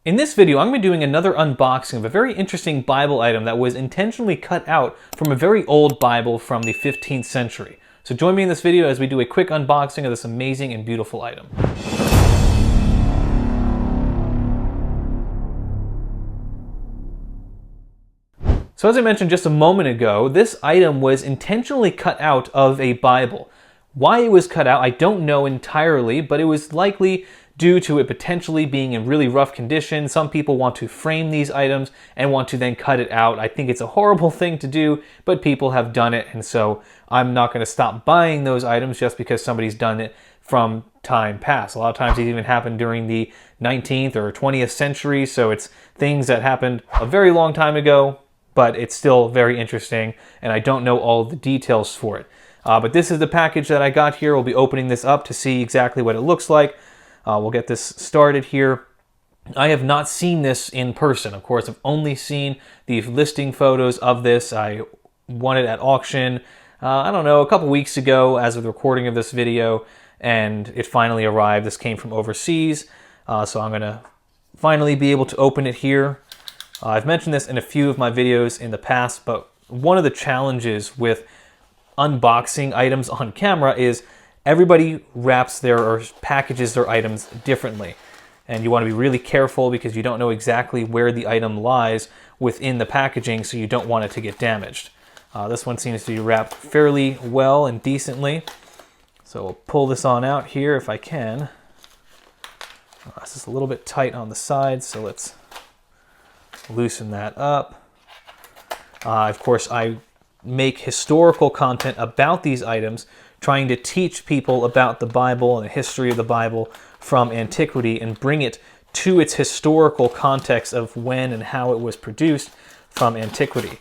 In this video, I'm going to be doing another unboxing of a very interesting Bible item that was intentionally cut out from a very old Bible from the 15th century. So join me in this video as we do a quick unboxing of this amazing and beautiful item. So as I mentioned just a moment ago, this item was intentionally cut out of a Bible. Why it was cut out, I don't know entirely, but it was likely due to it potentially being in really rough condition. Some people want to frame these items and want to then cut it out. I think it's a horrible thing to do, but people have done it, and so I'm not going to stop buying those items just because somebody's done it from time past. A lot of times it even happened during the 19th or 20th century, so it's things that happened a very long time ago, but it's still very interesting, and I don't know all the details for it. But this is the package that I got here. We'll be opening this up to see exactly what it looks like. We'll get this started here. I have not seen this in person. Of course, I've only seen the listing photos of this. I won it at auction, I don't know, a couple weeks ago as of the recording of this video, and it finally arrived. This came from overseas, so I'm going to finally be able to open it here. I've mentioned this in a few of my videos in the past, but one of the challenges with unboxing items on camera is everybody wraps their or packages their items differently. And you want to be really careful because you don't know exactly where the item lies within the packaging, so you don't want it to get damaged. This one seems to be wrapped fairly well and decently. So we'll pull this on out here if I can. This is a little bit tight on the side, so let's loosen that up. Of course, I make historical content about these items, trying to teach people about the Bible and the history of the Bible from antiquity and bring it to its historical context of when and how it was produced from antiquity.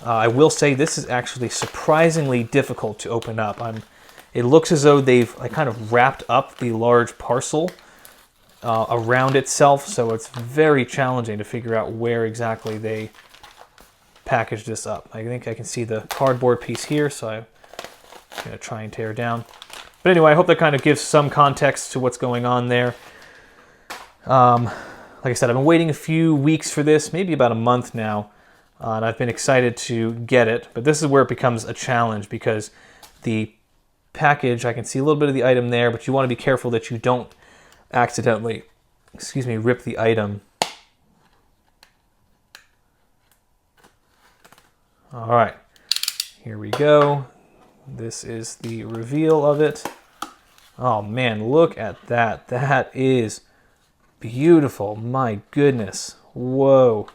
I will say this is actually surprisingly difficult to open up. It looks as though they've kind of wrapped up the large parcel around itself, so it's very challenging to figure out where exactly they packaged this up. I think I can see the cardboard piece here, so I'm going to try and tear it down. But anyway, I hope that kind of gives some context to what's going on there. Like I said, I've been waiting a few weeks for this, maybe about a month now, and I've been excited to get it. But this is where it becomes a challenge because the package, I can see a little bit of the item there, but you want to be careful that you don't accidentally, rip the item. All right, here we go. This is the reveal of it. Oh man, look at that. That is beautiful. My goodness. Whoa.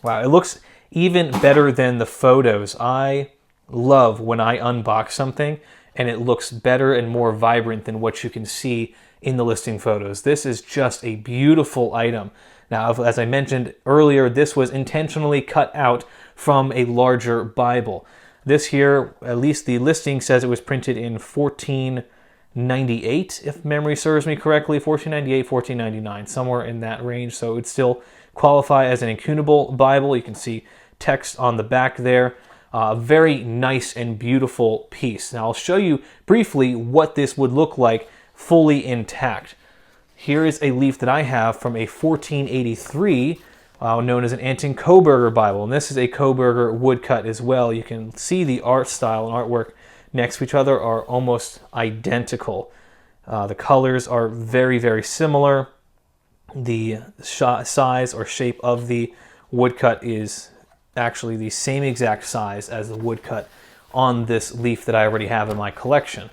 Wow, it looks even better than the photos. I love when I unbox something and it looks better and more vibrant than what you can see in the listing photos. This is just a beautiful item. Now, as I mentioned earlier, this was intentionally cut out from a larger Bible. This here, at least the listing says it was printed in 1498, if memory serves me correctly, 1498, 1499, somewhere in that range. So it would still qualify as an Incunable Bible. You can see text on the back there. A very nice and beautiful piece. Now I'll show you briefly what this would look like fully intact. Here is a leaf that I have from a 1483, known as an Anton Koberger Bible. And this is a Koberger woodcut as well. You can see the art style and artwork next to each other are almost identical. The colors are very, very similar. The size or shape of the woodcut is actually the same exact size as the woodcut on this leaf that I already have in my collection.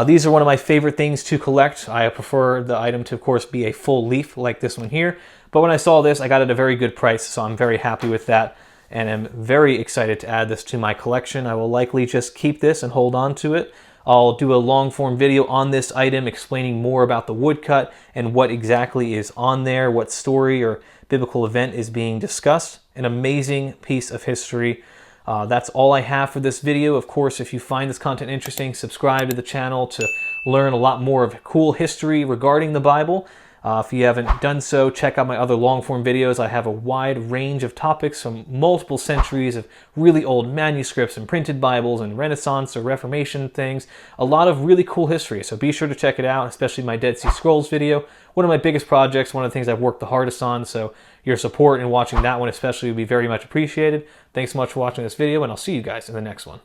These are one of my favorite things to collect. I prefer the item to, of course, be a full leaf like this one here. But when I saw this, I got it at a very good price, so I'm very happy with that. And I'm very excited to add this to my collection. I will likely just keep this and hold on to it. I'll do a long-form video on this item explaining more about the woodcut and what exactly is on there, what story or biblical event is being discussed. An amazing piece of history. That's all I have for this video. Of course, if you find this content interesting, subscribe to the channel to learn a lot more of cool history regarding the Bible. If you haven't done so, check out my other long-form videos. I have a wide range of topics from multiple centuries of really old manuscripts and printed Bibles and Renaissance or Reformation things. A lot of really cool history, so be sure to check it out, especially my Dead Sea Scrolls video. One of my biggest projects, one of the things I've worked the hardest on, so your support in watching that one especially would be very much appreciated. Thanks so much for watching this video, and I'll see you guys in the next one.